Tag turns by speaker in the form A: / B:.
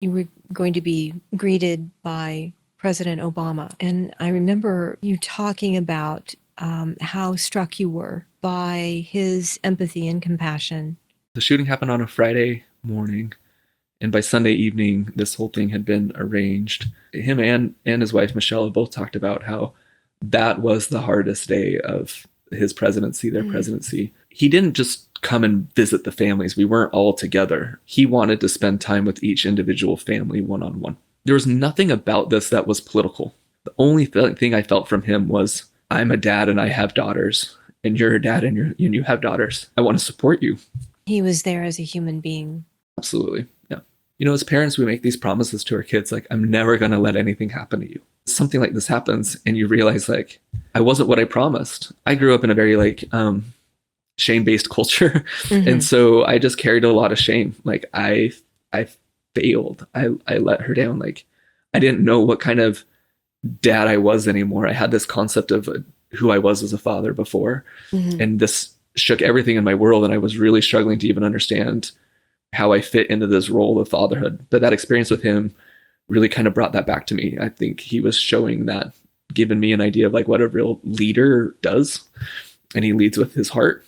A: You were going to be greeted by President Obama. And I remember you talking about how struck you were by his empathy and compassion.
B: The shooting happened on a Friday morning, and by Sunday evening, this whole thing had been arranged. Him and his wife, Michelle, have both talked about how that was the hardest day of his presidency, their presidency. He didn't just come and visit the families. We weren't all together. He wanted to spend time with each individual family one-on-one. There was nothing about this that was political. The only thing I felt from him was, I'm a dad and I have daughters, and you're a dad and you have daughters. I want to support you.
A: He was there as a human being.
B: Absolutely. Yeah. As parents, we make these promises to our kids, like, I'm never going to let anything happen to you. Something like this happens and you realize, like, I wasn't what I promised. I grew up in a very shame-based culture. And so I just carried a lot of shame. Like I failed. I let her down. Like, I didn't know what kind of dad I was anymore. I had this concept of who I was as a father before. And this shook everything in my world. And I was really struggling to even understand how I fit into this role of fatherhood. But that experience with him really kind of brought that back to me. I think he was showing that, giving me an idea of like what a real leader does. And he leads with his heart.